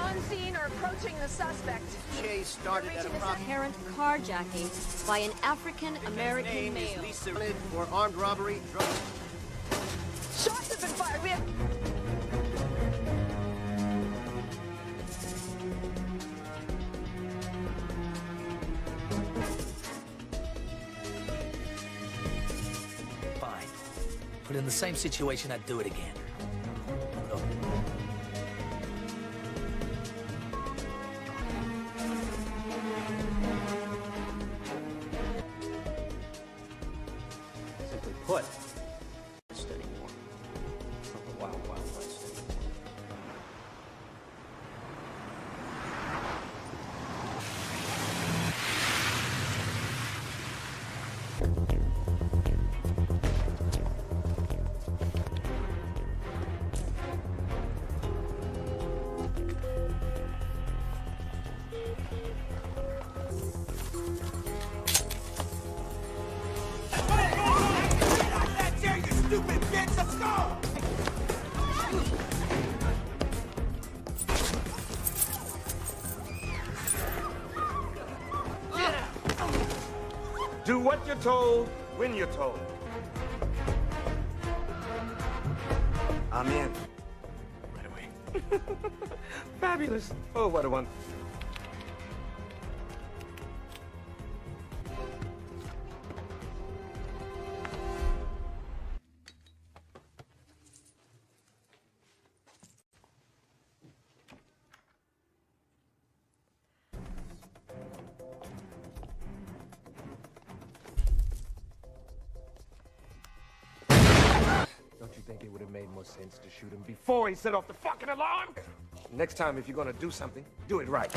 on scene or approaching the suspect. Chase started at apparent carjacking by an African-American male. For armed robbery. Shots have been fired. We have... Fine. But in the same situation, I'd do it again. Simply put, anymore. From the wild, wild west. Do what you're told, when you're told. I'm in. Right away. Fabulous. Oh, what a one. Don't you think it would have made more sense to shoot him before he set off the fucking alarm? Next time, if you're gonna do something, do it right.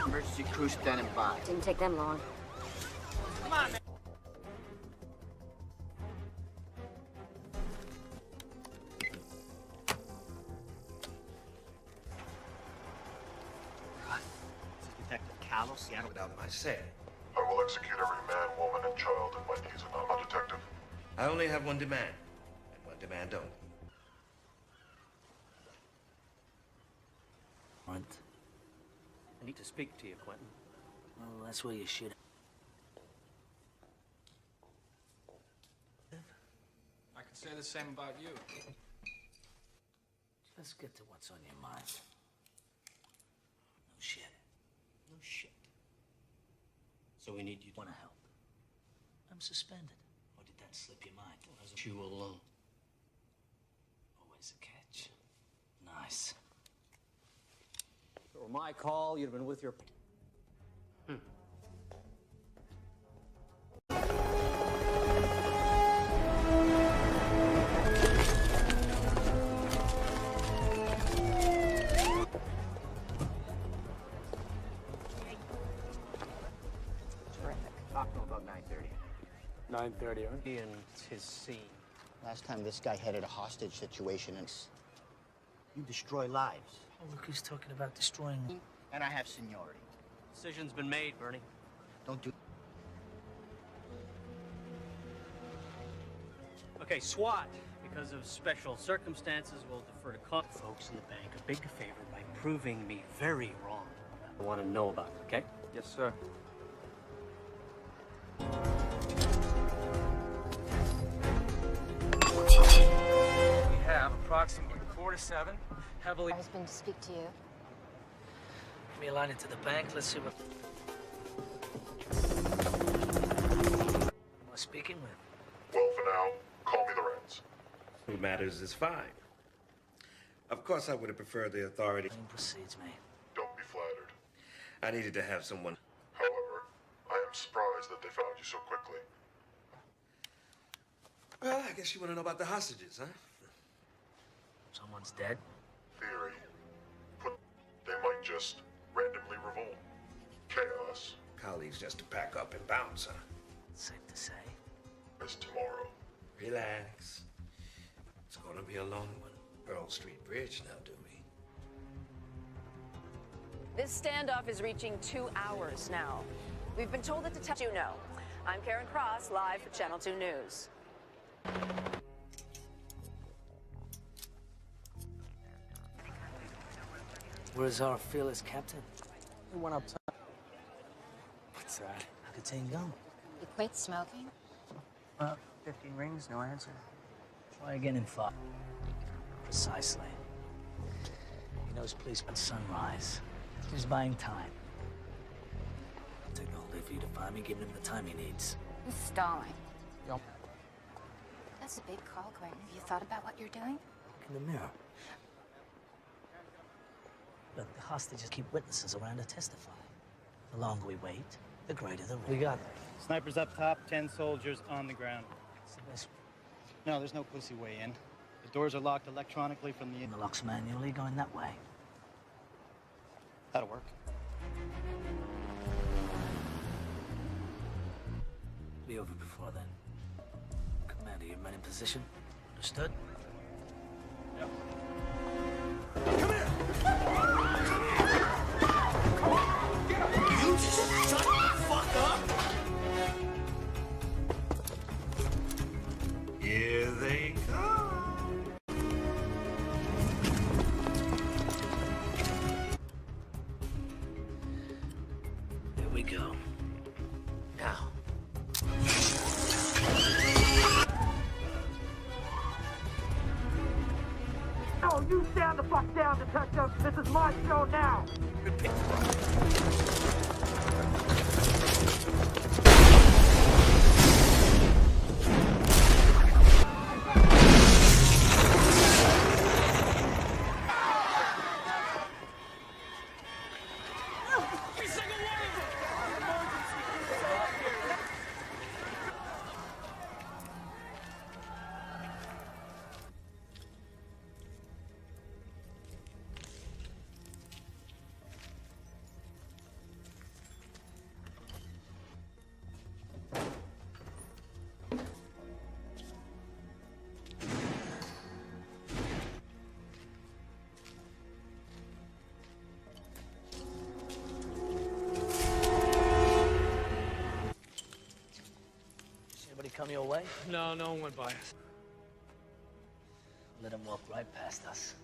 Emergency crew standing by. Didn't take them long. Come on, man. Without my say. I will execute every man, woman, and child in my needs, and I'm a detective. I only have one demand, and one demand only. What? I need to speak to you, Quentin. Well, that's where you should. I can say the same about you. Just get to what's on your mind. No shit. No shit. So we need you to want to help. I'm suspended. Or did that slip your mind? Or is it you alone? Always a catch. Nice. If it were my call, you'd have been with your... Talk to him about 9:30. 9:30, huh? He and his scene. Last time this guy headed a hostage situation and You destroy lives. Oh, look who's talking about destroying... and I have seniority. Decision's been made, Bernie. Don't do Okay, SWAT. Because of special circumstances, we'll defer to folks in the bank a big favor by proving me very wrong. I want to know about it, okay? Yes, sir. We have approximately 4 to 7 heavily... My husband to speak to you. Give me a line into the bank. Let's see what... Who am I speaking with? Well, for now, call me the Reds. Who matters is fine. Of course, I would have preferred the authority. Game proceeds, mate. Don't be flattered. I needed to have someone. However, I am surprised that they found you so quickly. Well, I guess you want to know about the hostages, huh? Someone's dead? Theory. They might just randomly revolt. Chaos Colleagues just to pack up and bounce, huh? Safe to say. is tomorrow. Relax. It's gonna be a long one. Earl Street Bridge now, do we? This standoff is reaching 2 hours now. We've been told that you know. I'm Karen Cross, live for Channel 2 News. Where's our fearless captain? He went up top. What's that? How could Tain go? You quit smoking? 15 rings, no answer. Try again in 5. Precisely. He knows policeman's sunrise. He's buying time. I'll take the whole day for you to find me, giving him the time he needs. Who's stalling? Yep. That's a big call, Quentin. Have you thought about what you're doing? Look in the mirror. Look, the hostages keep witnesses around to testify. The longer we wait, the greater the risk. We got it. Snipers up top, 10 soldiers on the ground. It's the best. No, there's no pussy way in. The doors are locked electronically from the... The lock's manually going that way. That'll work. Be over before then. Commander, your men in position. Understood? Yep. Come here! You just shut the fuck up! Here they come. Here we go. Now. Oh, you stand the fuck down, detective. This is my show now. Come your way? No, no one went by us. Let him walk right past us.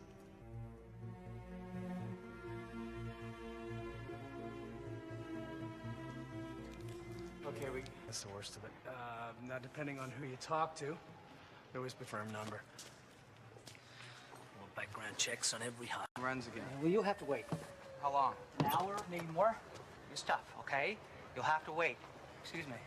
Okay, that's the worst of it. Now, depending on who you talk to, there always be a firm number. More background checks on every hot. Runs again. Well, you'll have to wait. How long? An hour, maybe more. It's tough, okay? You'll have to wait. Excuse me.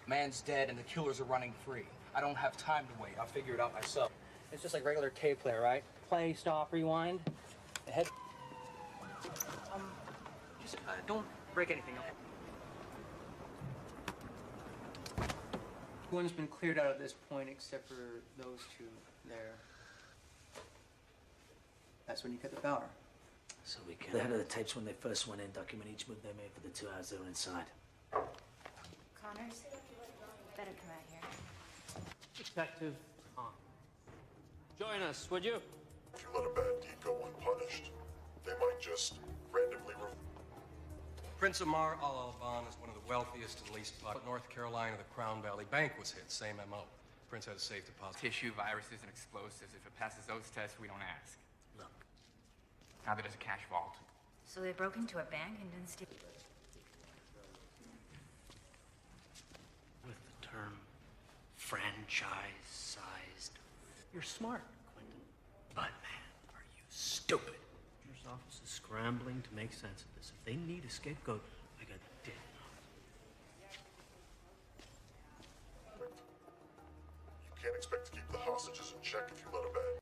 Man's dead and the killers are running free. I don't have time to wait. I'll figure it out myself. It's just like regular tape player, right? Play, stop, rewind. The head. Just don't break anything, okay? Everyone's been cleared out at this point except for those two there. That's when you get the power. So we can. The head of the tapes when they first went in, document each move they made for the 2 hours they were inside. Connors, better come out here. Detective Tom. Join us, would you? If you let a bad deed go unpunished, they might just randomly Prince Amar Al-Alban is one of the wealthiest and least popular. North Carolina, the Crown Valley Bank was hit. Same MO. Prince had a safe deposit. Tissue, viruses, and explosives. If it passes those tests, we don't ask. Look. Now that it's a cash vault. So they broke into a bank and didn't steal. With the term franchise-sized. You're smart, Quentin. But man, are you stupid. Your office is scrambling to make sense of this. If they need a scapegoat, I got dead enough. You can't expect to keep the hostages in check if you let a bad.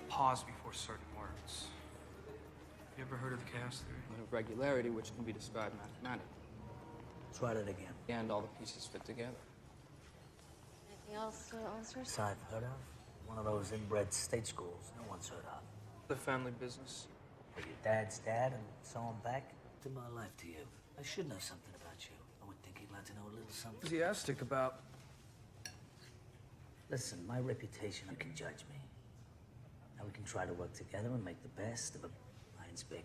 Pause before certain words. You ever heard of the chaos theory? Of regularity, which can be described mathematically. Try that again. And all the pieces fit together. Anything else answers? So I've heard of. One of those inbred state schools no one's heard of. The family business. Your dad's dad and so on back. To my life to you. I should know something about you. I would think you'd like to know a little something. Enthusiastic about Listen, my reputation, you can judge me. Now we can try to work together and make the best of a lion's bigger.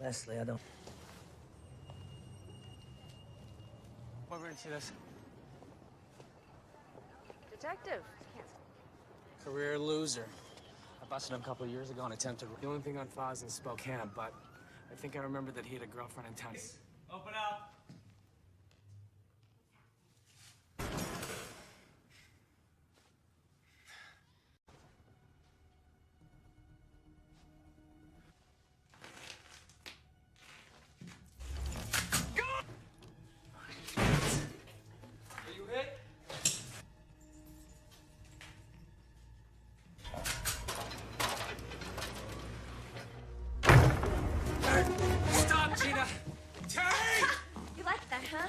Leslie, I don't... Why wouldn't you this? Detective. Career loser. I busted him a couple of years ago and attempted... The only thing on file is in Spokane, but I think I remember that he had a girlfriend in town. Open up. Stop, Gina! Terry! You like that, huh?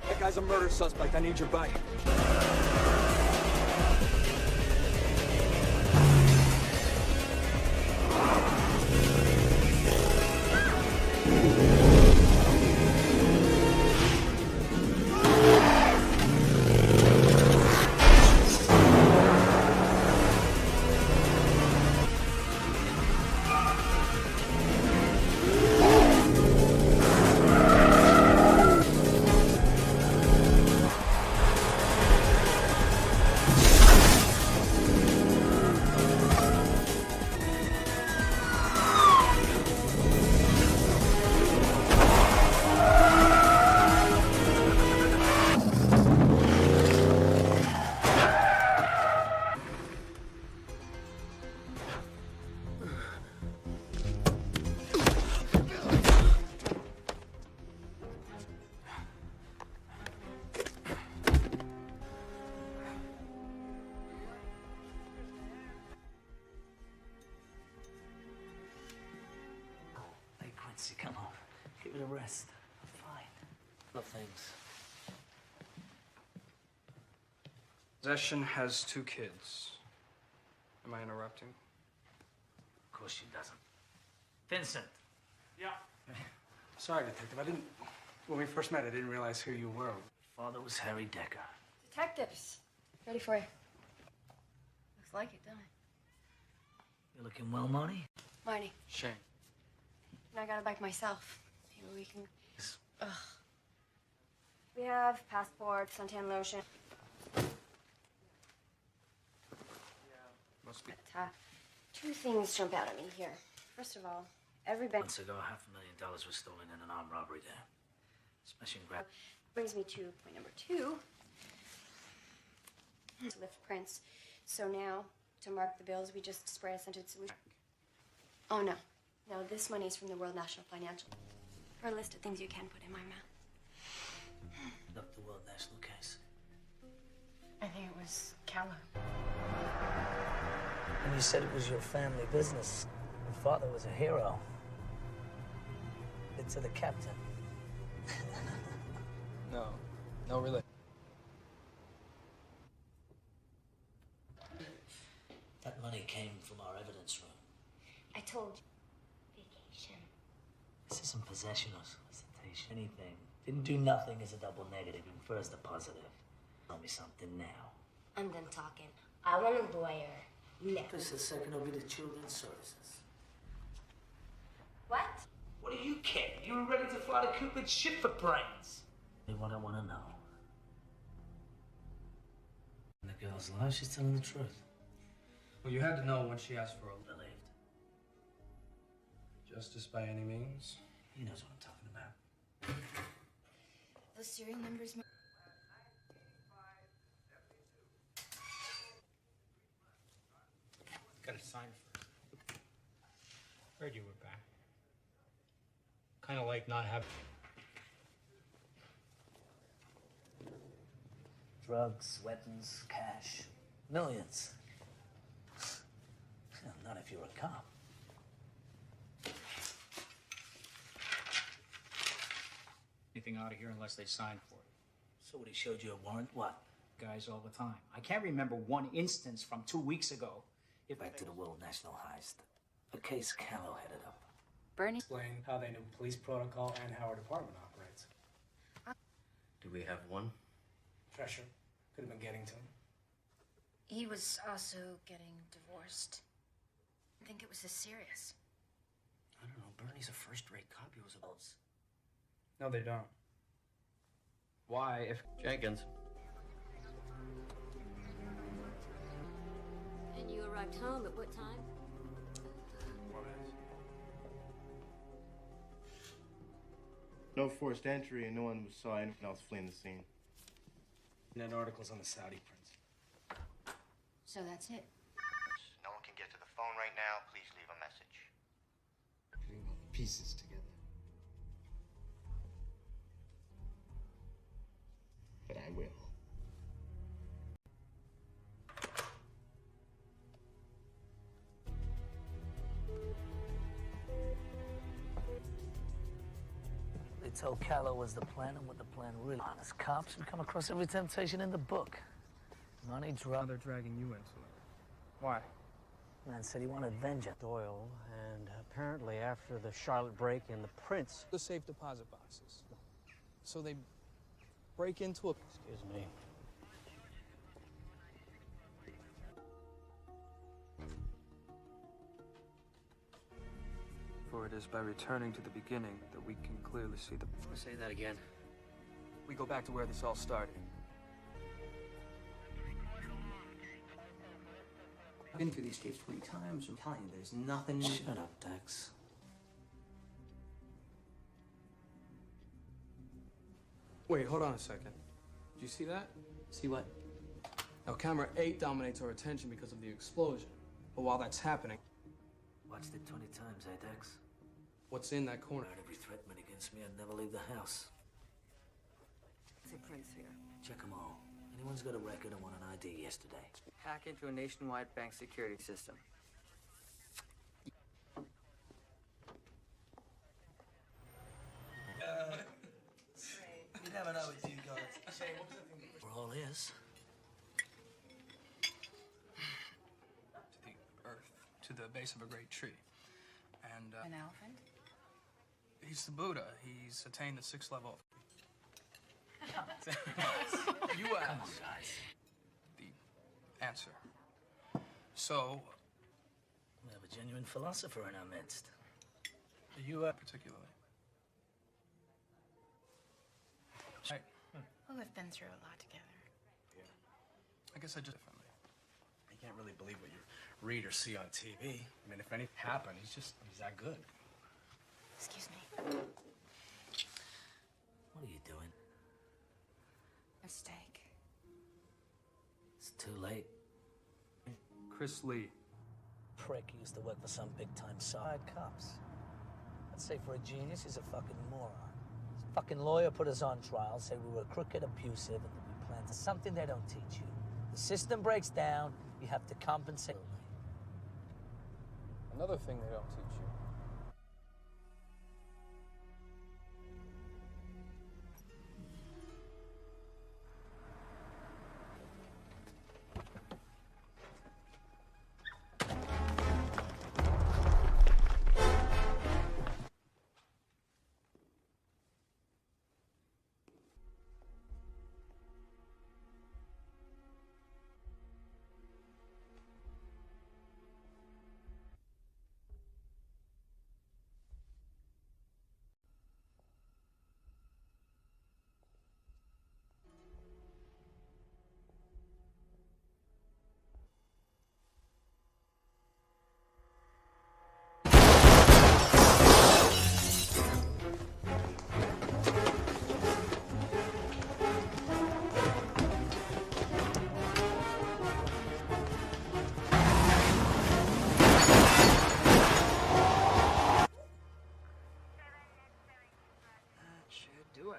That guy's a murder suspect. I need your bike. Come on, give it a rest. I'm fine. No things. Possession has 2 kids. Am I interrupting? Of course she doesn't. Vincent. Yeah. Sorry, Detective. When we first met, I didn't realize who you were. Father was Harry Decker. Detectives. Ready for you. Looks like it, doesn't it? You looking well, Marty? Marty. Shane. And I got a bike myself. Maybe we can... Ugh. We have passports, suntan lotion. Must be. But, 2 things jump out at me here. First of all, every bank... Months ago, $500,000 was stolen in an armed robbery there. Smash and grab. Brings me to point number 2. Lift prints. So now, to mark the bills, we just spray a scented solution. Oh, no. No, this money's from the World National Financial. For a list of things you can put in my mouth. Look, the World National case. I think it was Keller. And you said it was your family business. Your father was a hero. It's to the captain. No, really. That money came from our evidence room. I told you. Vacation. This isn't possession or solicitation. Anything. Didn't do nothing is a double negative. Infers the positive. Tell me something now. I'm done talking. I want a lawyer. No. Just a second, it'll be the children's services. What? What do you care? You were ready to fly to Cupid's ship for brains. What I want to know. And the girl's lying, she's telling the truth. Well, you had to know when she asked for a Believed. justice by any means. He knows what I'm talking about. Those serial numbers... Gotta sign first. Heard you were back. Kind of like not having... Drugs, weapons, cash. Millions. Not if you're a cop. Anything out of here unless they sign for it. So what, he showed you a warrant? What? guys all the time. I can't remember one instance from 2 weeks ago. Back to the World National Heist. A case Callow headed up. Bernie? Explain how they knew police protocol and how our department operates. Do we have one? Pressure. Could have been getting to him. He was also getting divorced. I think it was this serious. I don't know. Bernie's a first-rate cop. He was a boss. No, they don't. Why, if... Jenkins. And you arrived home at what time? No forced entry, and no one saw anyone else fleeing the scene. Net articles on the Saudi prince. So that's it. No one can get to the phone right now. Please leave a message. Putting all the pieces together. But I will. They told Callow was the plan, and what the plan really. Honest cops who come across every temptation in the book. Money, drugs. They're dragging you into it. Why? Man said he wanted vengeance. Doyle, and apparently after the Charlotte break-in, the prince... The safe deposit boxes. So they break into a... Excuse me. For it is by returning to the beginning that we can clearly see the... Say that again. We go back to where this all started. I've been through these tapes 20 times. I'm telling you, there's nothing... Shut up, Dex. Wait, hold on a second. Did you see that? See what? Now, camera 8 dominates our attention because of the explosion. But while that's happening... Watched it 20 times, eh, Dex? What's in that corner? Every threat made against me, I'd never leave the house. It's a prince here. Check them all. Anyone's got a record and want an ID yesterday. Hack into a nationwide bank security system. You never know with you guys. We're all ears. To the earth, to the base of a great tree. And, An elephant? he's the Buddha. He's attained the 6th level of... You asked the answer. So... We have a genuine philosopher in our midst. You, particularly. Right. Well, we've been through a lot together. Yeah. I guess I just differently. You can't really believe what you read or see on TV. I mean, if anything happened, he's that good. Excuse me. What are you doing? A steak. It's too late. Chris Lee. Prick used to work for some big-time side cops. I'd say for a genius, he's a fucking moron. His fucking lawyer put us on trial, said we were crooked, abusive, and that we planned something they don't teach you. The system breaks down, you have to compensate. Another thing they don't teach you.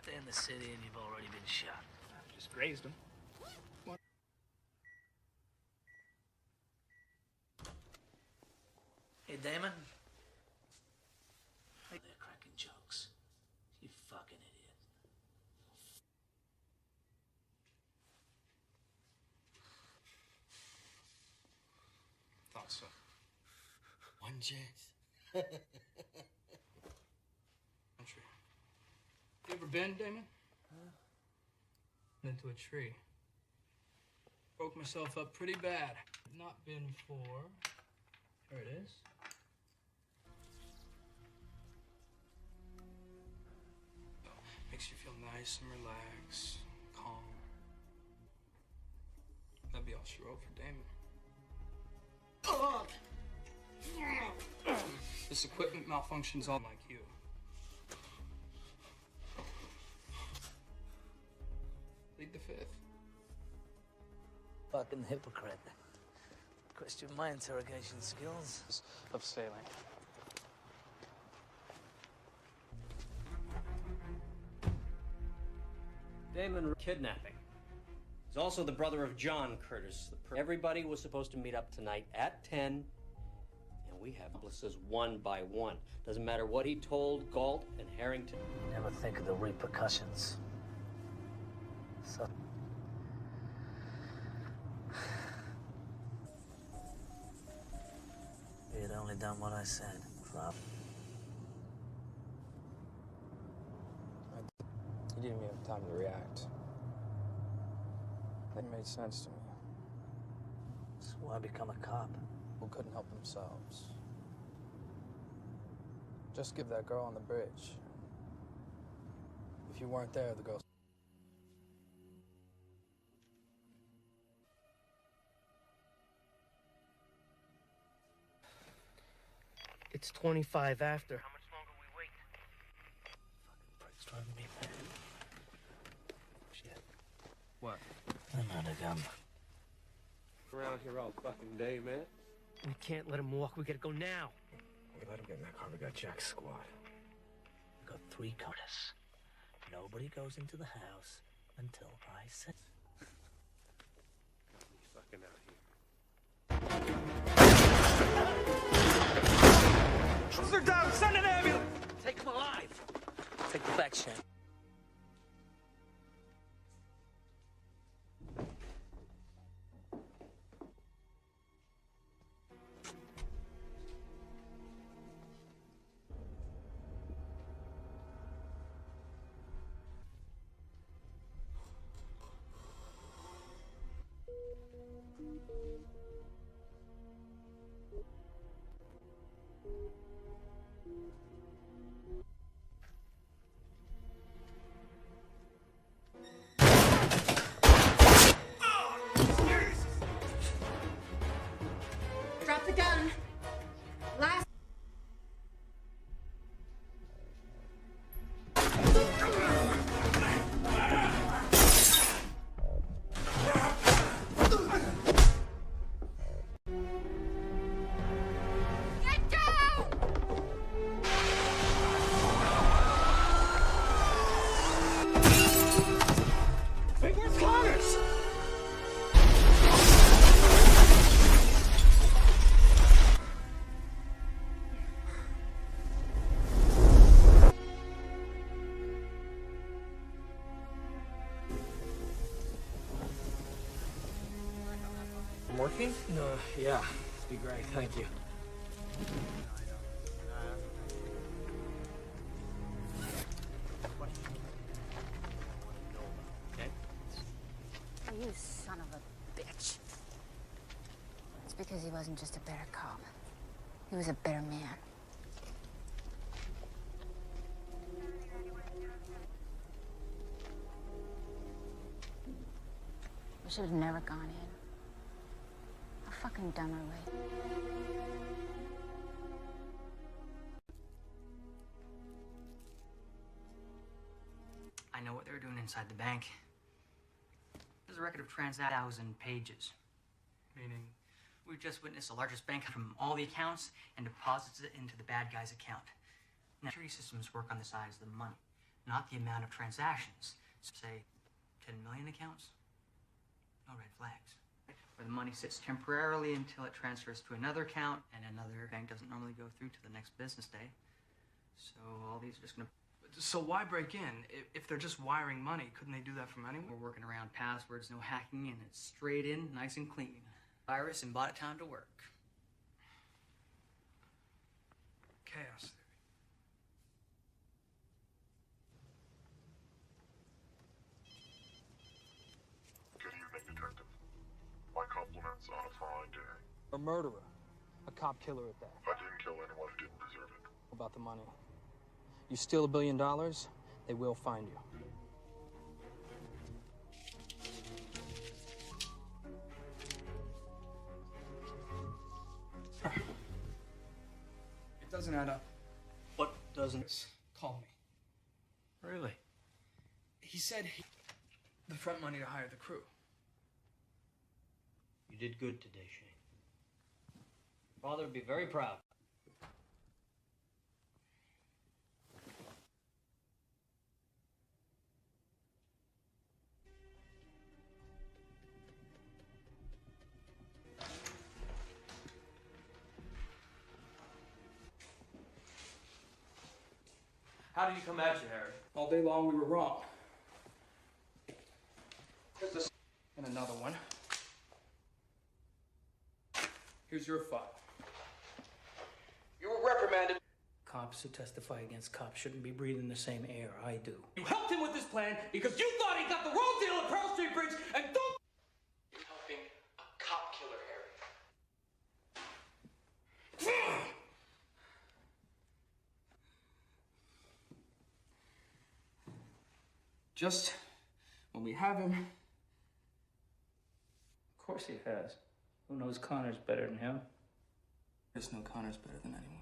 Stay in the city and you've already been shot. Just grazed him. Hey, Damon. They're cracking jokes. You fucking idiot. son. One chance. Country. You ever been, Damon? Into a tree. Broke myself up pretty bad. Not been for... There it is. Makes you feel nice and relaxed, calm. That'd be all she wrote for Damon. This equipment malfunctions all like you. Plead the fifth. Fucking hypocrite. Question my interrogation skills. Of sailing. Damon kidnapping. He's also the brother of John Curtis. Everybody was supposed to meet up tonight at 10, and we have accomplices one by one. Doesn't matter what he told Galt and Harrington. Never think of the repercussions. So... He had only done what I said. Rob. He didn't even have time to react. That made sense to me. That's why I become a cop. Who couldn't help themselves. Just give that girl on the bridge. If you weren't there, the girl... It's 25 after. How much longer we wait? Fucking prick's driving me mad. Shit. What? I'm out of gum. Around here all fucking day, man. We can't let him walk. We gotta go now. We let him get in that car. We got Jack's squad. We got 3 cars. Nobody goes into the house until I say. He's fucking out here. They're down! Send an ambulance! Take him alive! Take the back, Shan. Drop the gun. Last. Get down! Hey, where's Connors? Morphine? No, yeah. Be great, thank you. Okay? You son of a bitch. It's because he wasn't just a better cop. He was a better man. We should have never gone in. How fucking dumb are we? I know what they were doing inside the bank. There's a record of 1,000 pages. Meaning? We've just witnessed the largest bank from all the accounts and deposits it into the bad guy's account. Now, security systems work on the size of the money, not the amount of transactions. So, say, 10 million accounts? No red flags. Where the money sits temporarily until it transfers to another account, and another bank doesn't normally go through to the next business day. So all these are just gonna... So why break in? If they're just wiring money, couldn't they do that from anywhere? We're working around passwords, no hacking, and it's straight in, nice and clean. Virus and bought it time to work. chaos theory. Good evening, Detective. My compliments on a fine day. A murderer. A cop killer at that. I didn't kill anyone who didn't deserve it. About the money. You steal $1 billion, they will find you. It doesn't add up. What doesn't? Call me. Really? He said the front money to hire the crew. You did good today, Shane. Your father would be very proud. How did he come at you, Harry? All day long we were wrong. Here's this and another one. Here's your file. You were reprimanded. Cops who testify against cops shouldn't be breathing the same air I do. You helped him with this plan because you thought he got the wrong deal at Pearl Street Bridge and don't... You're helping a cop killer, Harry. Just when we have him... Of course he has. Who knows Connor's better than him? There's no Connor's better than anyone.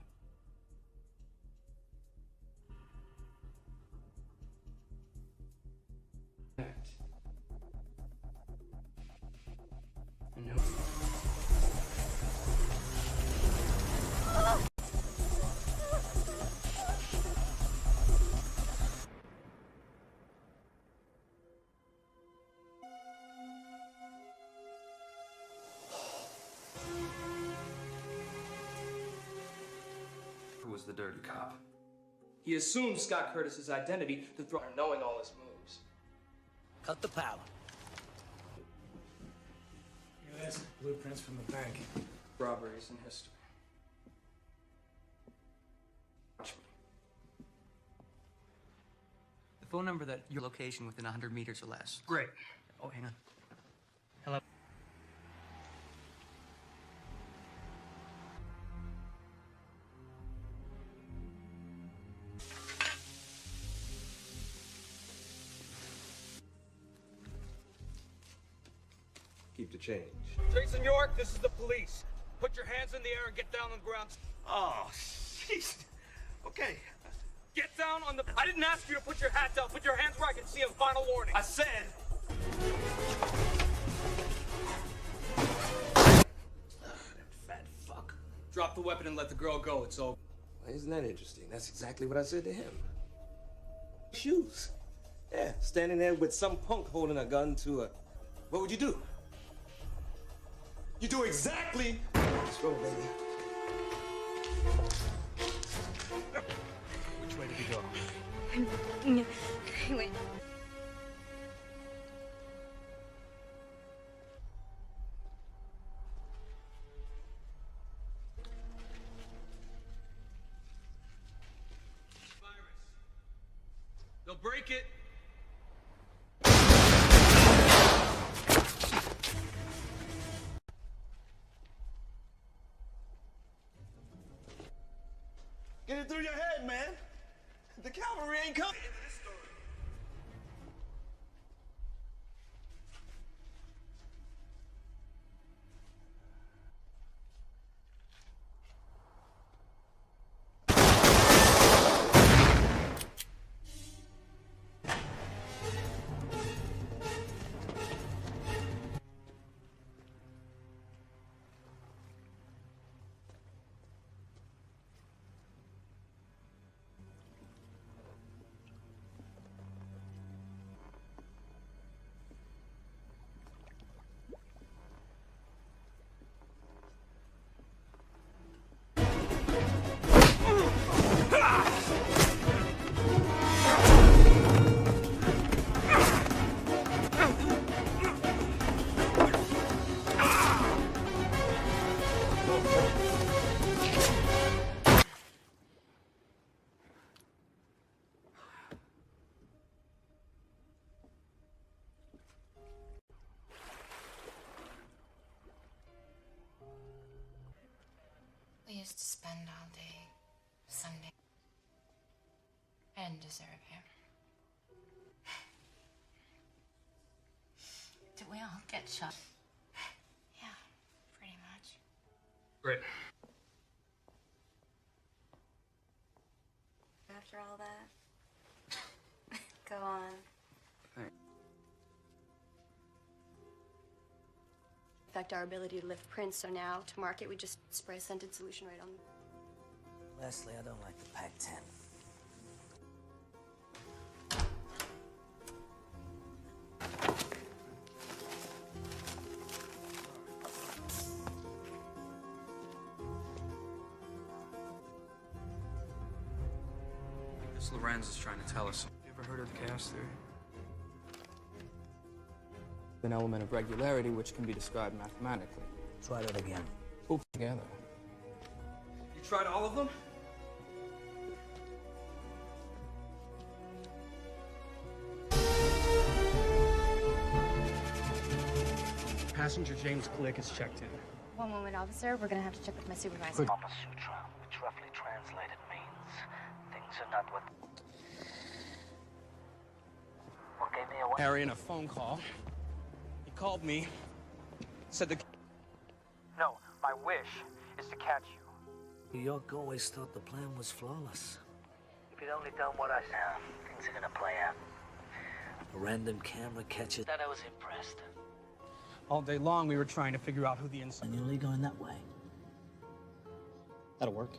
Who was the dirty cop? He assumed Scott Curtis's identity to throw knowing all his moves. Cut the power. Yeah, that's blueprints from the bank. Robberies in history. Watch me. The phone number that your location within 100 meters or less. Great. Oh, hang on. Hello? Keep the change. Jason York, this is the police. Put your hands in the air and get down on the ground. Oh, jeez. Okay. Get down on the... I didn't ask you to put your hat down. Put your hands where I can see them. Final warning. I said... Fat fuck. Drop the weapon and let the girl go. It's over. Well, isn't that interesting? That's exactly what I said to him. Shoes. Yeah, standing there with some punk holding a gun to a... What would you do? You do exactly... Let's roll, baby. Which way did he go? Wait. They'll break it. Get it through your head, man. The cavalry ain't coming. used to spend all day Sunday. I didn't deserve him. Did we all get shot? Yeah, pretty much. Great. After all that, go on. Thanks. Affect our ability to lift prints, so now to market we just spray a scented solution right on. Leslie, I don't like the Pac-10. This Lorenz is trying to tell us. You ever heard of the chaos theory? An element of regularity which can be described mathematically. Try that again. Pull together. You tried all of them? Passenger James Click is checked in. One moment, officer. We're gonna have to check with my supervisor. Mama Sutra, which roughly translated means things are not what gave me away. Harry in a phone call. He called me, said the... No, my wish is to catch you. New York always thought the plan was flawless. If you'd only done what I said, things are gonna play out. A random camera catches that I was impressed. All day long, we were trying to figure out who the inside... And you're only going that way. That'll work.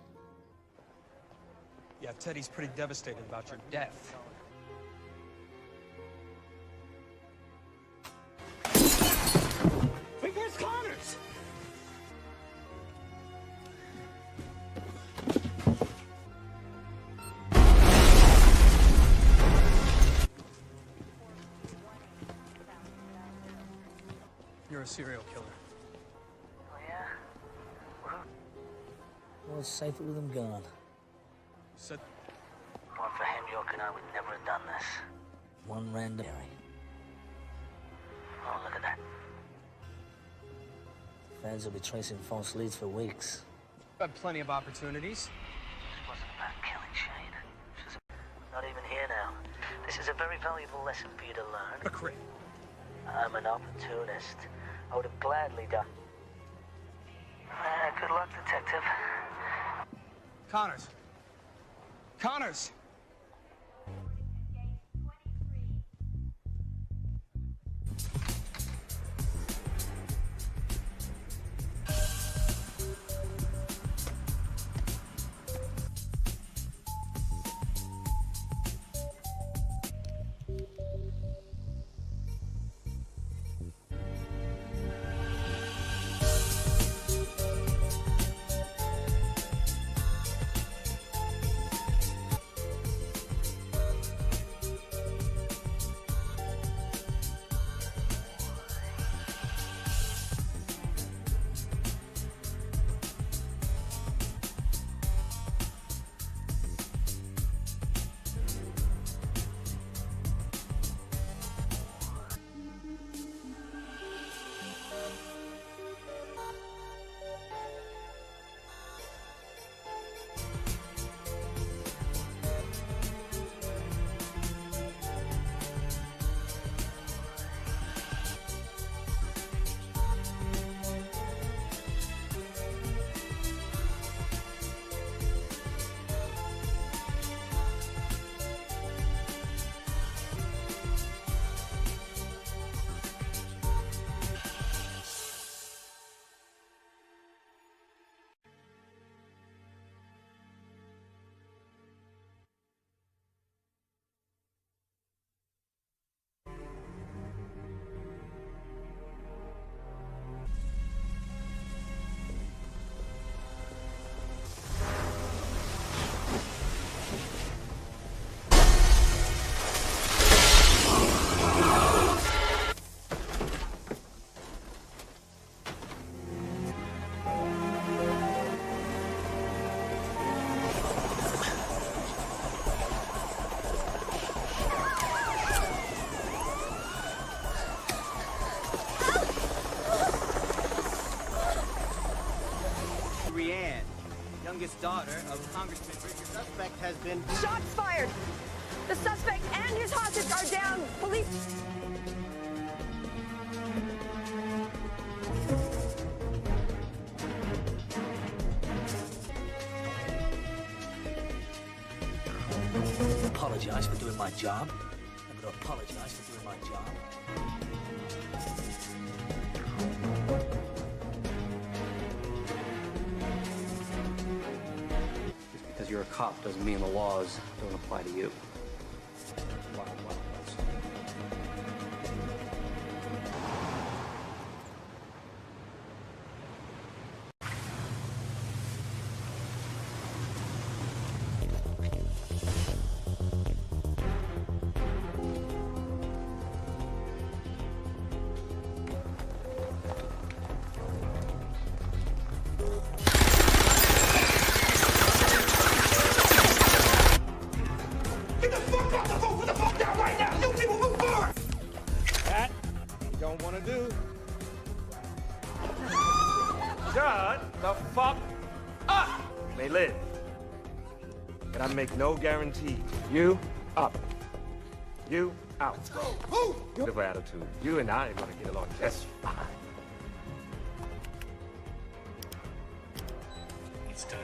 Yeah, Teddy's pretty devastated about your death. Wait, where's Connors? You're a serial killer. Oh, yeah? Well, it's safer with him gone. Said... One for him, York and I would never have done this. One random... Oh, look at that. Fans will be tracing false leads for weeks. I've had plenty of opportunities. This wasn't about killing Shane. Not even here now. This is a very valuable lesson for you to learn. A crit. I'm an opportunist. I would have gladly done. Good luck, detective. Connors. Connors! youngest daughter of Congressman Richard. The suspect has been... Shots fired! The suspect and his hostage are down. Police... Apologize for doing my job. I'm gonna apologize for doing my job. Just because you're a cop doesn't mean the laws don't apply to you. Wild, wild west. Make no guarantee. You up. You out. Let's go. Beautiful attitude. You and I are gonna get along just fine. It's done.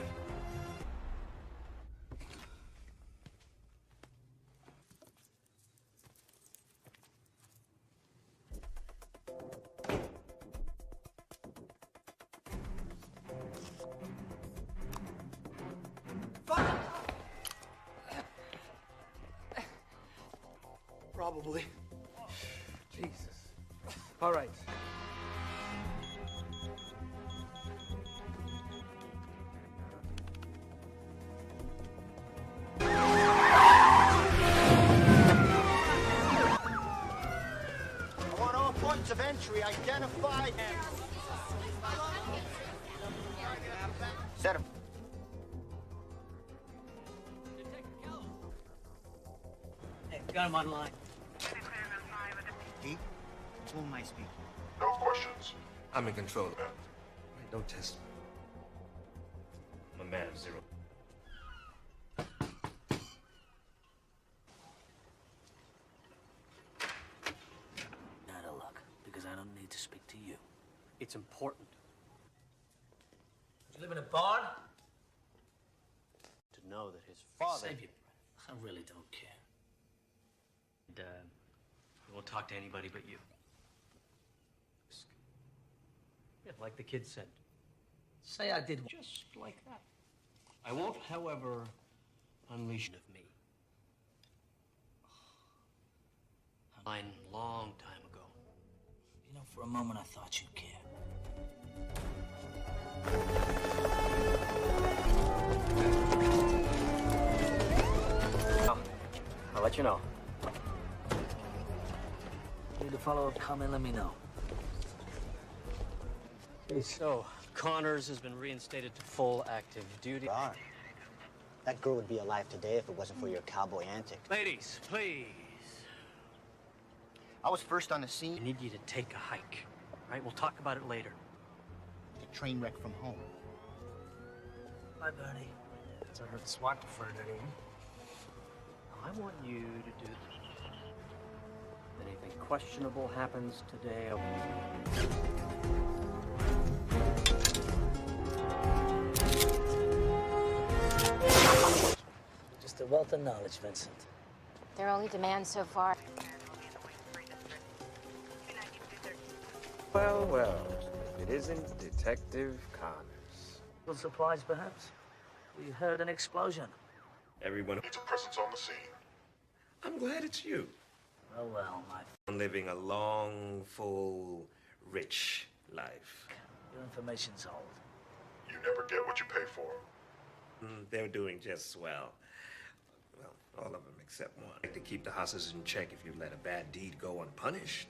Probably. Jesus. All right. I want all points of entry identified. Set him. Hey, got him online. Pete, who am I speaking? No questions. I'm in control of that. Don't test me. I'm a man of zero. Out of luck, because I don't need to speak to you. It's important. You live in a barn? To know that his father... Save your breath. I really don't care. And, we won't talk to anybody but you. Yeah, like the kid said. Say I did just like that. I won't, however, unleash of me. Mine long time ago. You know, for a moment I thought you cared. I'll let you know. Need a follow-up comment, let me know. So, Connors has been reinstated to full active duty. Darn. That girl would be alive today if it wasn't for your cowboy antics. Ladies, please. I was first on the scene. I need you to take a hike. All right, we'll talk about it later. The train wreck from home. Bye, Bernie. So I heard SWAT deferred anyway. I want you to do this. If anything questionable happens today, Just a wealth of knowledge, Vincent. Their only demand so far. Well, well. If it isn't Detective Connors. Little surprise, perhaps? We heard an explosion. Everyone Needs a presence on the scene. I'm glad it's you. Oh, well, my... I'm living a long, full, rich life. Your information's old. You never get what you pay for. They're doing just swell. Well, all of them except one. Like to keep the hostages in check if you let a bad deed go unpunished.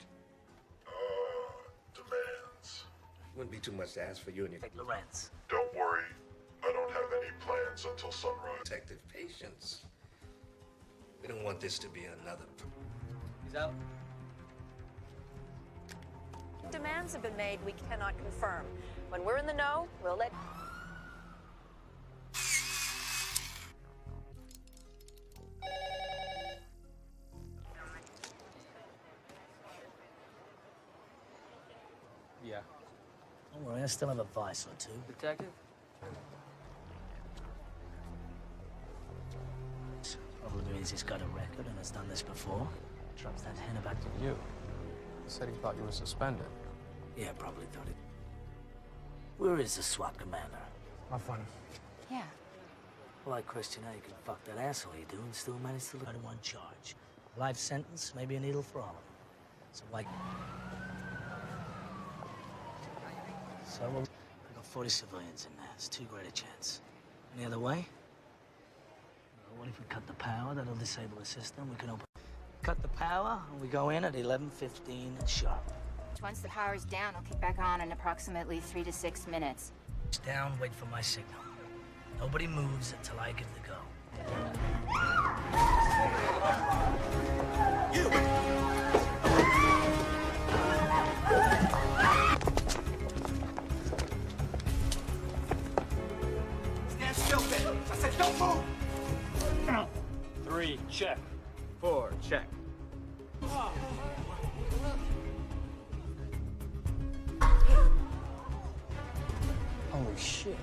Demands. Wouldn't be too much to ask for you and your... Like Lorenz. Don't worry. I don't have any plans until sunrise. Detective patience. We don't want this to be another... He's out. Demands have been made we cannot confirm. When we're in the know, we'll let... Don't worry, I still have a vice or two. Detective? Probably means he's got a record and has done this before. Drops that hen about You? He said he thought you were suspended. Yeah, probably thought it. Where is the SWAT commander? How funny. Yeah. Well, I question how you can fuck that asshole you do and still manage to look at one charge. Life sentence, maybe a needle for all of them. So, like... So, we'll... I got 40 civilians in there. It's too great a chance. Any other way? What if we cut the power? That'll disable the system. We can open... Cut the power, and we go in at 11:15 sharp. Once the power's down, I'll kick back on in approximately 3 to 6 minutes. Down, wait for my signal. Nobody moves until I give the go. You! Stand still, Ben. I said don't move! 3, check. 4, check. Holy shit.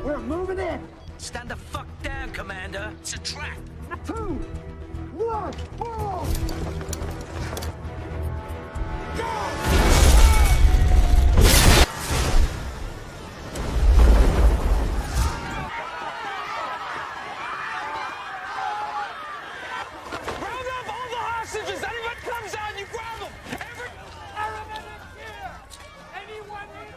We're moving in. Stand the fuck down, Commander. It's a trap. 2, 1, boom! Round up all the hostages! Anyone comes out, you grab them! Every paramedic here! Anyone here?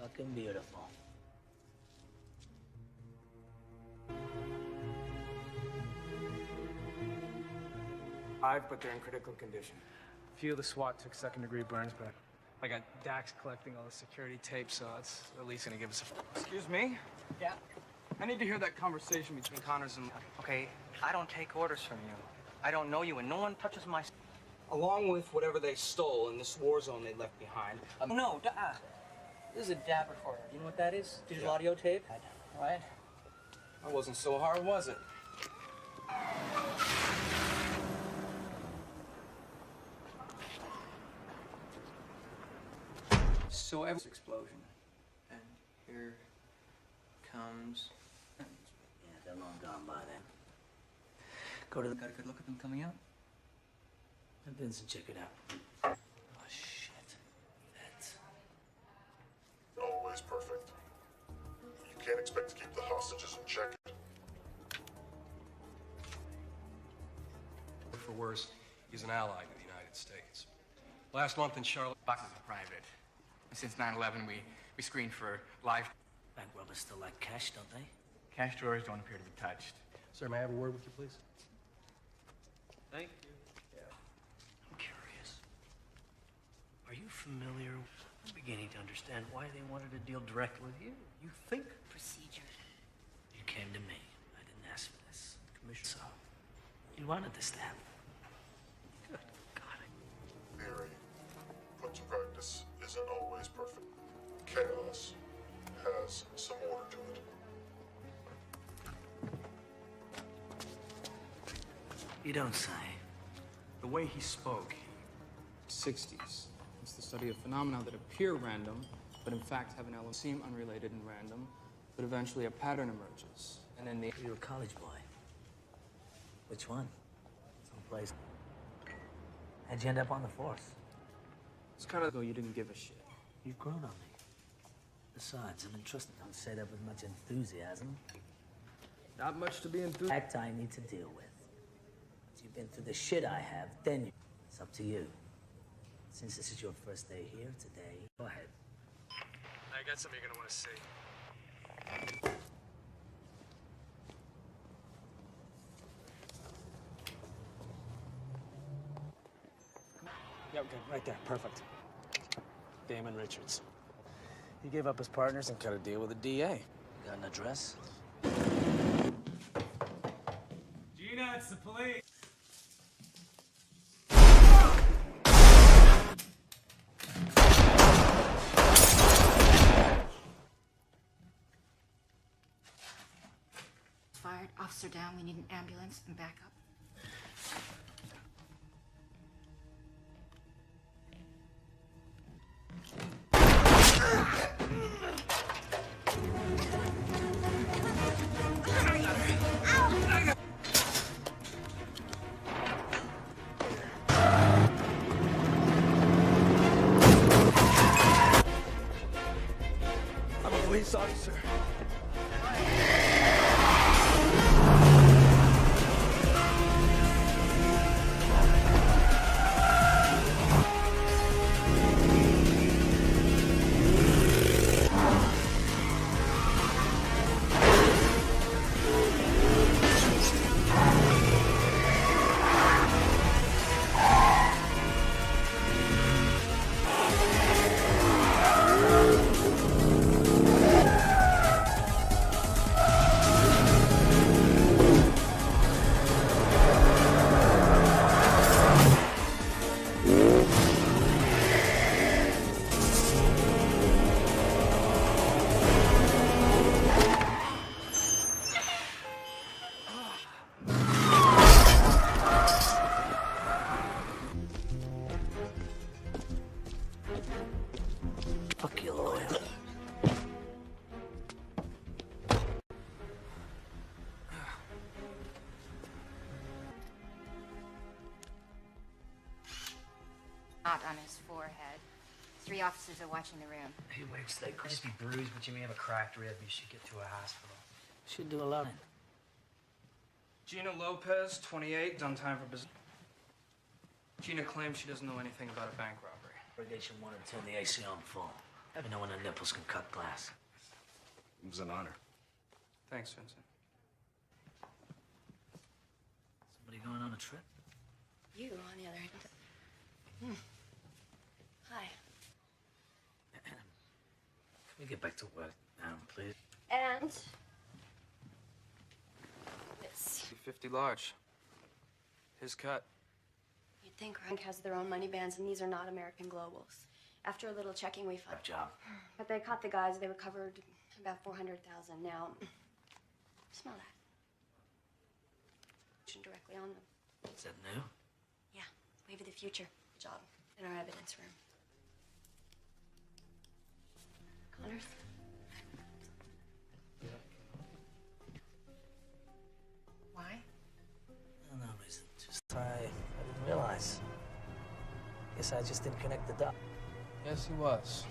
Fucking beautiful. But they're in critical condition. A few of the SWAT took second-degree burns, but I got Dax collecting all the security tape, so it's at least gonna give us a... Excuse me? Yeah. I need to hear that conversation between Connors and... Okay, I don't take orders from you. I don't know you, and no one touches my... Along with whatever they stole in this war zone they left behind. No, this is a DAB recorder. You know what that is? Digital audio tape? Right? That wasn't so hard, was it? So every explosion, and here comes. Yeah, they're long gone by then. Go to the... Got a good look at them coming out? Vincent, check it out. Oh, shit. That's... Always perfect. You can't expect to keep the hostages in check. For worse, he's an ally to the United States. Last month in Charlotte... Boxes are private. Since 9/11, we screened for live... Bank robbers still like cash, don't they? Cash drawers don't appear to be touched. Sir, may I have a word with you, please? Thank you. I'm curious. Are you familiar? I'm beginning to understand why they wanted to deal direct with you. You think Procedure. You came to me. I didn't ask for this. Commissioner, so you wanted this to happen. Good God. Theory, put to practice, isn't always perfect. Chaos has some order to it. You don't say. The way he spoke, 60s. It's the study of phenomena that appear random, but in fact have an element seem unrelated and random, but eventually a pattern emerges. And then You're a college boy. Which one? Someplace. How'd you end up on the force? It's kind of though you didn't give a shit. You've grown on me. Besides, I'm entrusted. Don't say that with much enthusiasm. Not much to be enthused. Fact I need to deal with. Once you've been through the shit I have, then it's up to you. Since this is your first day here today, go ahead. I got something you're gonna want to see. Yeah, okay, right there, perfect. Damon Richards. He gave up his partners and cut a deal with the DA. Got an address? Gina, it's the police. Fired. Officer down. We need an ambulance and backup. I'm a police officer. Fuck you, lawyer. Not on his forehead. 3 officers are watching the room. He wakes, they Could just be bruised, but you may have a cracked rib. You should get to a hospital. should do a lot. Gina Lopez, 28, done time for business. Gina claims she doesn't know anything about a bank robbery. Irrigation wanted to turn the AC on full. Let me know when the nipples can cut glass. It was an honor. Thanks, Vincent. Somebody going on a trip? You, on the other hand. Hi. Can we get back to work now, please? And this. 50 large. His cut. You'd think Rank has their own money bands, and these are not American globals. After a little checking, we found. Job. But they caught the guys. They recovered about 400,000. Now, smell that. Directly on them. Is that new? Yeah, wave of the future. Good job. In our evidence room. Connors. Why? No reason. Just I didn't realize. Guess I just didn't connect the dots. Yes, he was.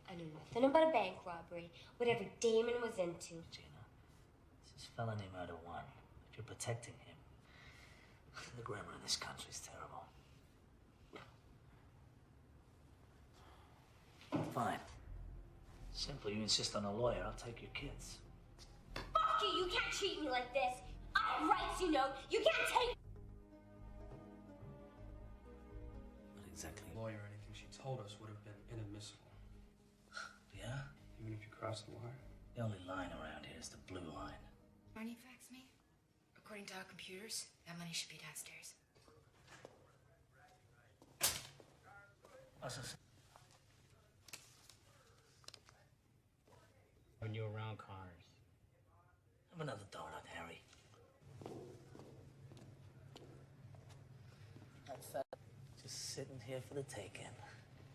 I knew nothing about a bank robbery, whatever Damon was into. Gina, this is felony murder 1. If you're protecting him, the grammar in this country is terrible. Fine. Simple. You insist on a lawyer, I'll take your kids. Fuck you! You can't treat me like this! I have rights, you know! You can't take... What exactly? Lawyer, anything she told us would have been inadmissible. Yeah? Even if you cross the wire? The only line around here is the blue line. Marnie faxed me. According to our computers, that money should be downstairs. What's this? When you're around Connors. Have another donut, Harry. Just sitting here for the taking.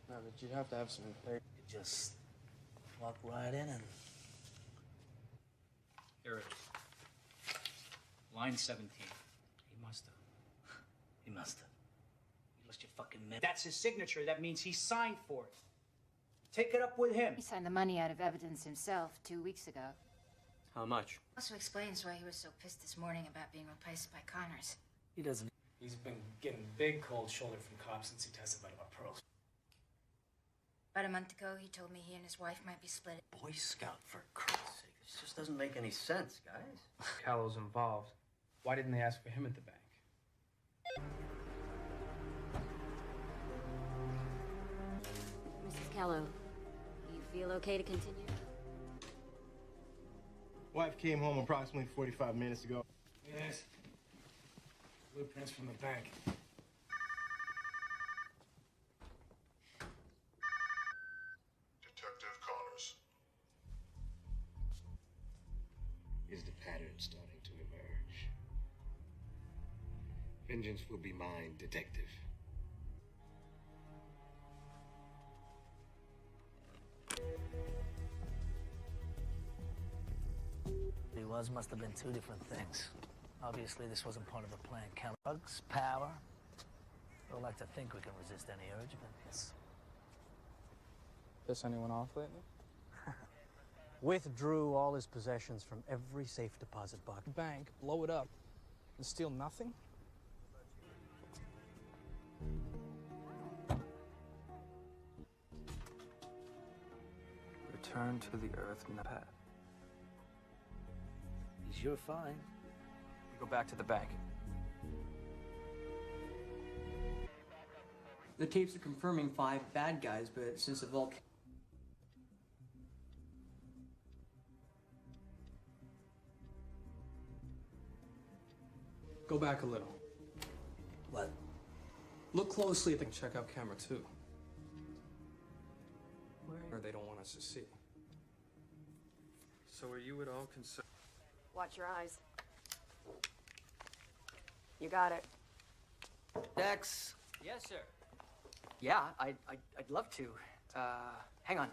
No, but you'd have to have some... You just walk right in and... Here it is. Line 17. He must have. He must have. You lost your fucking mind. That's his signature. That means he signed for it. Take it up with him. He signed the money out of evidence himself 2 weeks ago. How much? Also explains why he was so pissed this morning about being replaced by Connors. He doesn't... He's been getting big cold shoulder from cops since he testified about pearls. About a month ago, he told me he and his wife might be split. Boy Scout, for Christ's sake. It's just doesn't make any sense, guys. Callow's involved. Why didn't they ask for him at the bank? Mrs. Callow, you feel okay to continue? Wife came home approximately 45 minutes ago. Yes. Blueprints from the bank. Detective Connors. Is the pattern starting to emerge? Vengeance will be mine, detective. Must have been two different things. Obviously, this wasn't part of a plan. Drugs, power. Don't like to think we can resist any urge, but yes. Piss anyone off lately? Withdrew all his possessions from every safe deposit box. Bank, blow it up, and steal nothing? Return to the earth, Pat. You're fine. We go back to the bank. The tapes are confirming 5 bad guys, but since the volcano... Go back a little. What? Look closely at the checkout camera, too. Where they don't want us to see. So are you at all concerned? Watch your eyes. You got it. Dex. Yes, sir. Yeah, I'd love to. Hang on.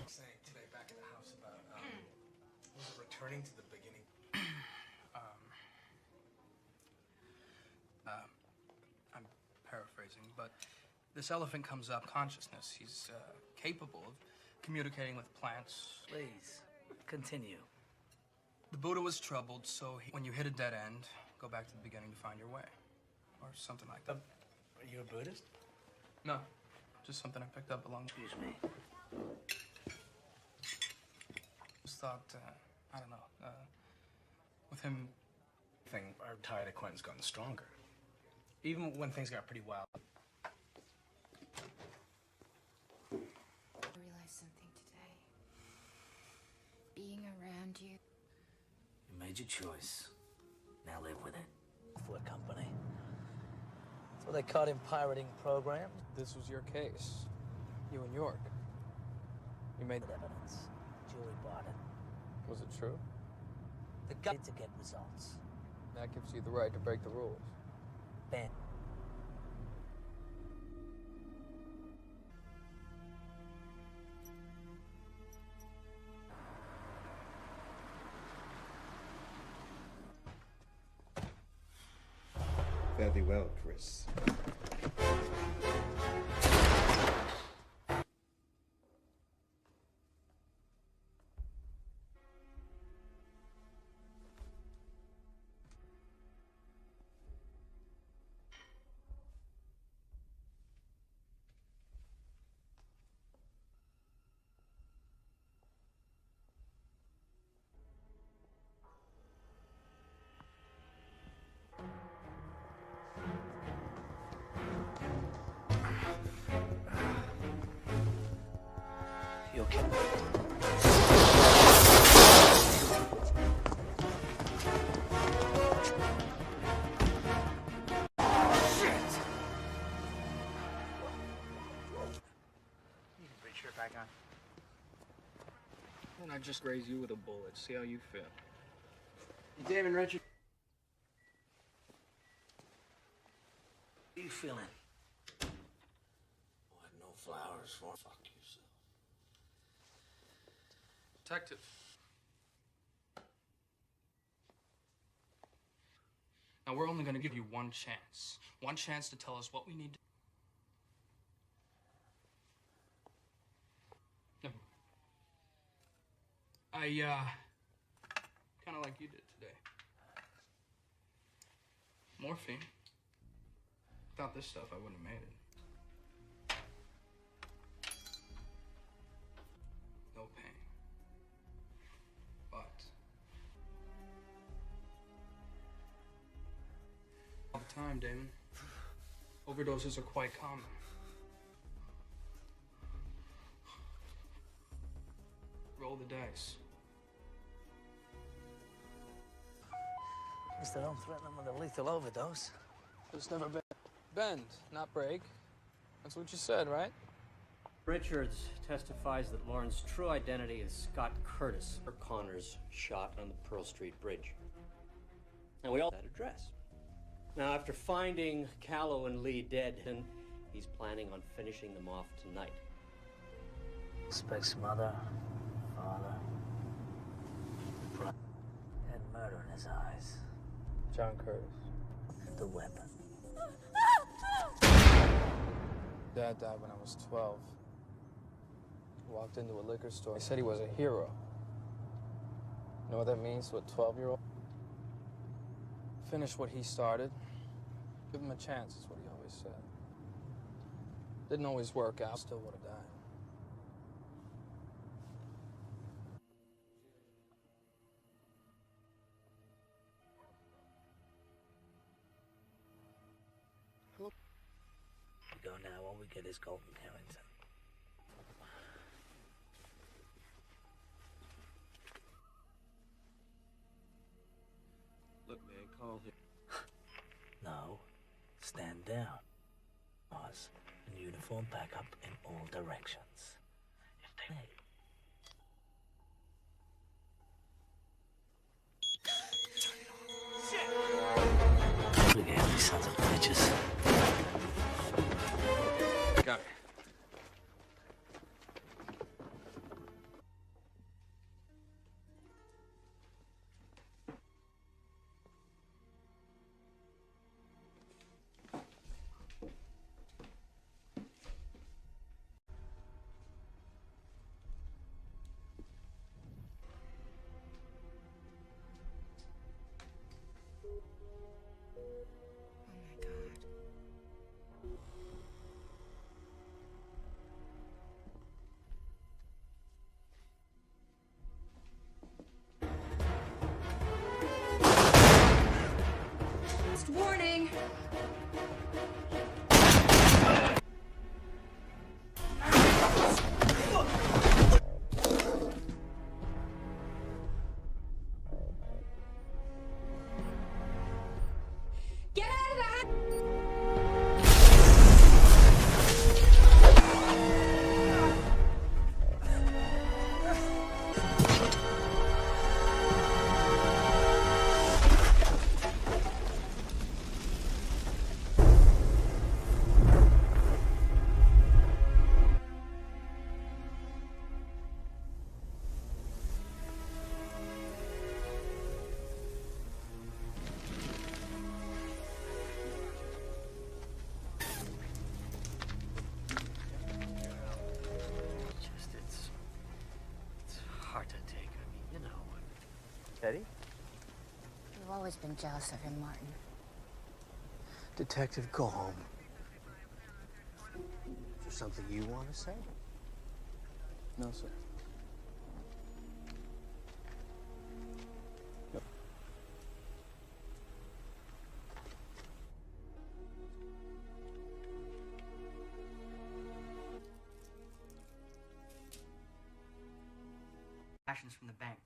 Saying today back at the house about, was it returning to the beginning? I'm paraphrasing, but this elephant comes up consciousness. He's, capable of communicating with plants. Please, continue. The Buddha was troubled, so when you hit a dead end, go back to the beginning to find your way. Or something like that. Are you a Buddhist? No, just something I picked up along... Excuse me. Just thought, I don't know, with him... Our tie to Quentin's gotten stronger. Even when things got pretty wild. Being around you. You made your choice. Now live with it. For a company. So they caught him pirating programs. This was your case. You and York. You made evidence. Julie bought it. Was it true? The guy to get results. That gives you the right to break the rules. Ben. Fare thee well, Chris. You okay? Back on. And I just raise you with a bullet. See how you feel. Hey, David, Richard. How you feeling? What, no flowers for? Fuck yourself. Detective. Now, we're only going to give you one chance. One chance to tell us what we need to... I, kind of like you did today. Morphine. Without this stuff, I wouldn't have made it. time, Damon. Overdoses are quite common. Roll the dice. At least I don't threaten them with a lethal overdose. It's never been. Bend, not break. That's what you said, right? Richards testifies that Lauren's true identity is Scott Curtis, or Connors shot on the Pearl Street Bridge. And we all have that address. Now, after finding Callow and Lee dead, he's planning on finishing them off tonight. Suspect's mother, father, brother, had murder in his eyes. John Curtis. The weapon. Dad died when I was 12. Walked into a liquor store. He said he was a hero. You know what that means to a 12-year-old? Finish what he started. Give him a chance, is what he always said. Didn't always work out. Still would have died. We go now. All we get is Golden Carrington. Look, man, call him. No, stand down. Pause and uniform back up in all directions. If they Shit! Look at these sons of bitches. Got it. Warning! Get out of the house! It's hard to take. I mean, you know. Teddy? You've always been jealous of him, Martin. Detective, go home. Is there something you want to say? No, sir. Transactions from the bank.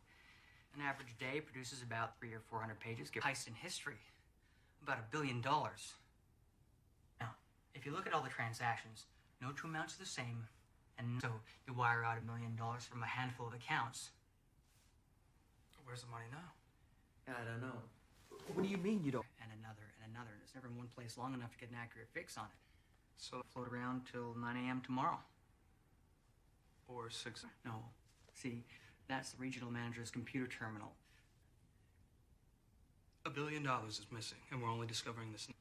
An average day produces about 300 or 400 pages. Give heist in history. About $1 billion. Now, if you look at all the transactions, no two amounts are the same, and so you wire out $1 million from a handful of accounts. Where's the money now? I don't know. What do you mean you don't? And another, and another. It's never in one place long enough to get an accurate fix on it. So it'll float around till 9 a.m. tomorrow. Or 6? No. See, that's the regional manager's computer terminal. $1 billion is missing, and we're only discovering this now.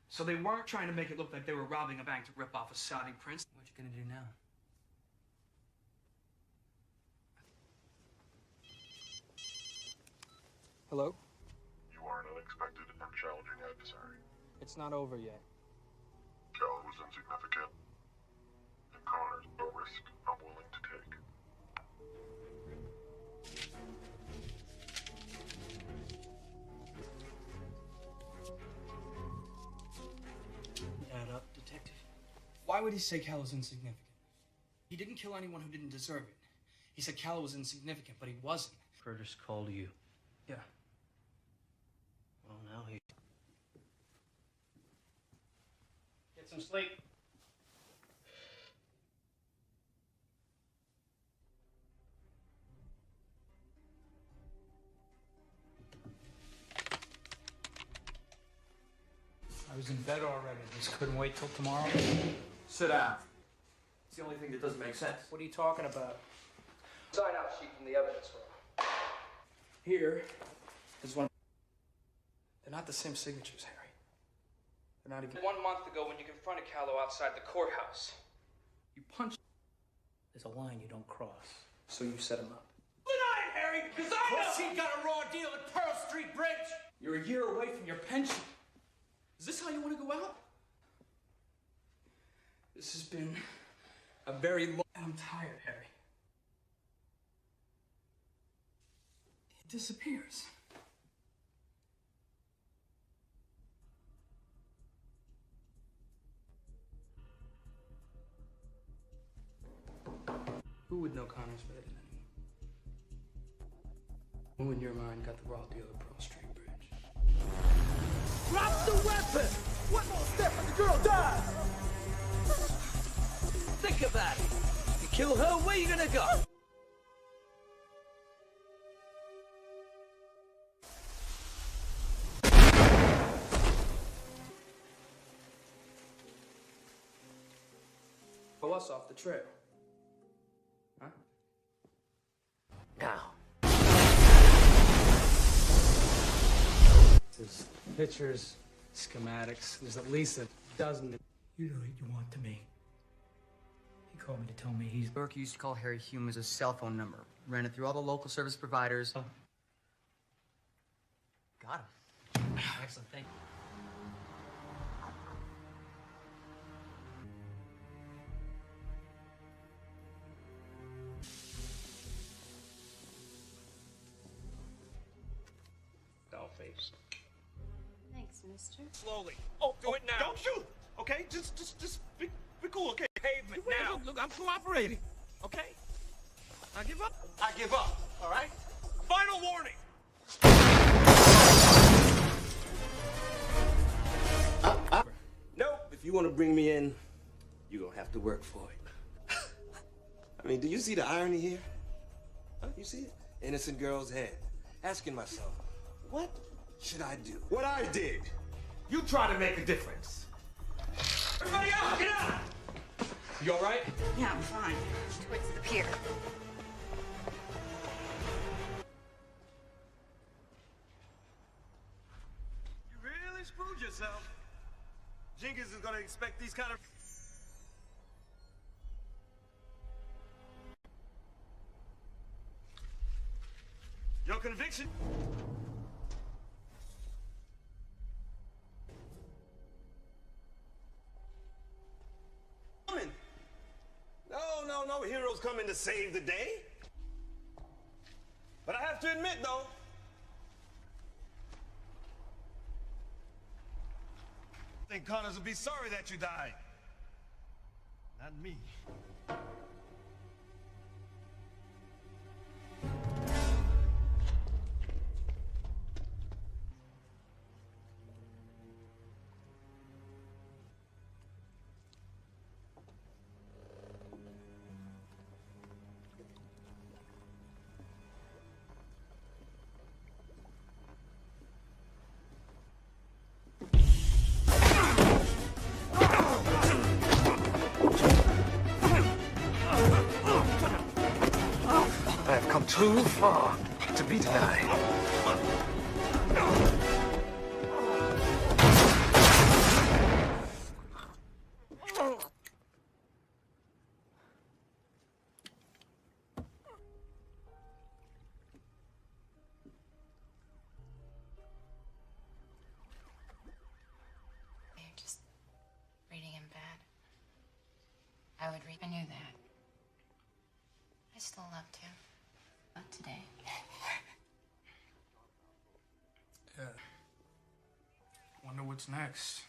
So they weren't trying to make it look like they were robbing a bank to rip off a Saudi prince? What you gonna do now? Hello? You are an unexpected and challenging adversary. It's not over yet. Callow was insignificant, and Connors a risk I'm willing to take. Why would he say Cal was insignificant? He didn't kill anyone who didn't deserve it. He said Cal was insignificant, but he wasn't. Curtis called you. Yeah. Well, now he... Get some sleep. I was in bed already. Just couldn't wait till tomorrow. Sit down. It's the only thing that doesn't make sense. What are you talking about? Sign out sheet from the evidence room. Here is one. They're not the same signatures, Harry. They're not even. 1 month ago when you confronted Callow outside the courthouse. You punched. There's a line you don't cross. So you set him up. Deny it, Harry, because I know he got a raw deal at Pearl Street Bridge. You're a year away from your pension. Is this how you want to go out? This has been a very long... I'm tired, Harry. It disappears. Who would know Connor's better than anyone? Who in your mind got the raw deal at Pearl Street Bridge? Drop the weapon! One more step and the girl dies! Think about it. You kill her, where you gonna go? Pull us off the trail. Huh? Now. There's pictures, schematics. There's at least a dozen. You know what you want to me. He called me to tell me he's... Burke used to call Harry Hume as a cell phone number. Ran it through all the local service providers. Oh. Got him. Excellent, thank you. Doll-faced. Thanks, mister. Slowly. Oh, do it now. Don't shoot. Okay, just be cool. Okay. Pavement now. Look, I'm cooperating. Okay. I give up. I give up. All right. Final warning. Nope. If you want to bring me in, you're gonna have to work for it. I mean, do you see the irony here? Huh? You see it? Innocent girl's head. Asking myself, what should I do? What I did. You try to make a difference. Everybody out! Get out! You all right? Yeah, I'm fine. Towards the pier. You really screwed yourself. Jenkins is gonna expect these kind of... Your conviction? No heroes coming to save the day. But I have to admit, though, I think Connors will be sorry that you died. Not me. I have come too far to be denied. You're just reading him bad. I would read. I knew that. I still loved him. Not today. Yeah. Wonder what's next.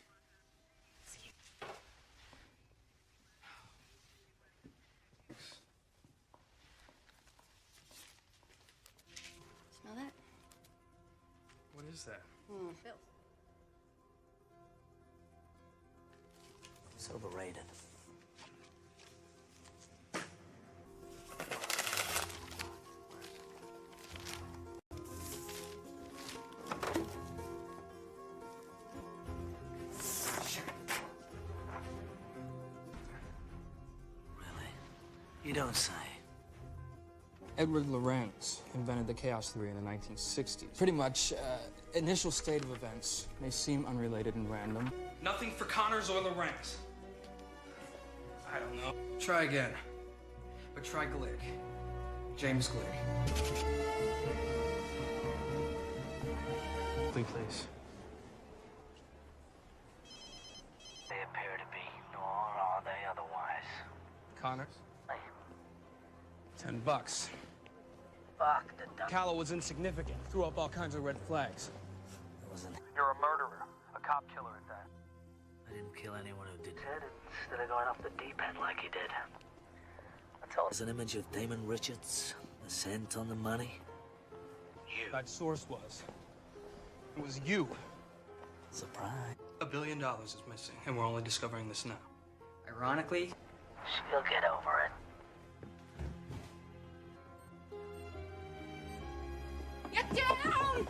is that? Bills. It's overrated. You don't say. Edward Lorenz invented the chaos theory in the 1960s. Pretty much, initial state of events may seem unrelated and random. Nothing for Connors or Lorenz. I don't know. Try again. But try Glick. James Glick. Please. They appear to be, nor are they otherwise. Connors? $10. Fuck the dumb. Callow was insignificant. Threw up all kinds of red flags. It wasn't. You're a murderer. A cop killer at that. I didn't kill anyone who did it. Instead of going off the deep end like he did. That's all. There's an image of Damon Richards, the scent on the money. You. That source was. It was you. Surprise. $1 billion is missing, and we're only discovering this now. Ironically, She'll get over it. Get down!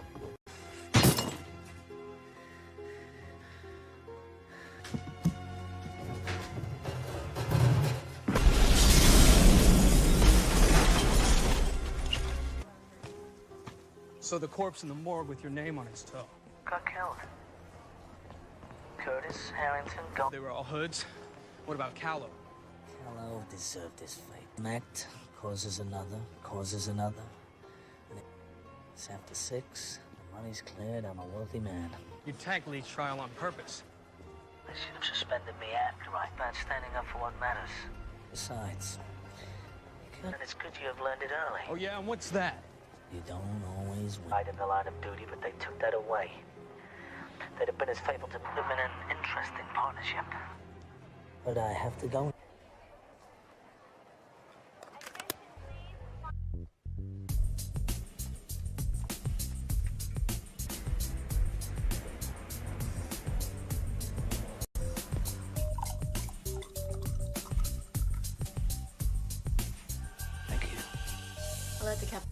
So the corpse in the morgue with your name on its toe. Got killed. Curtis, Harrington, They were all hoods. What about Callow? Callow deserved this fate. An act causes another, causes another. And it's after 6, the money's cleared, I'm a wealthy man. You tanked Lee's trial on purpose. They should have suspended me after not standing up for what matters. Besides, and it's good you have learned it early. Oh yeah, and what's that? You don't always win. Right in the line of duty, but they took that away. They'd have been as faithful to live in an interesting partnership. But I have to go. I'll let the cap.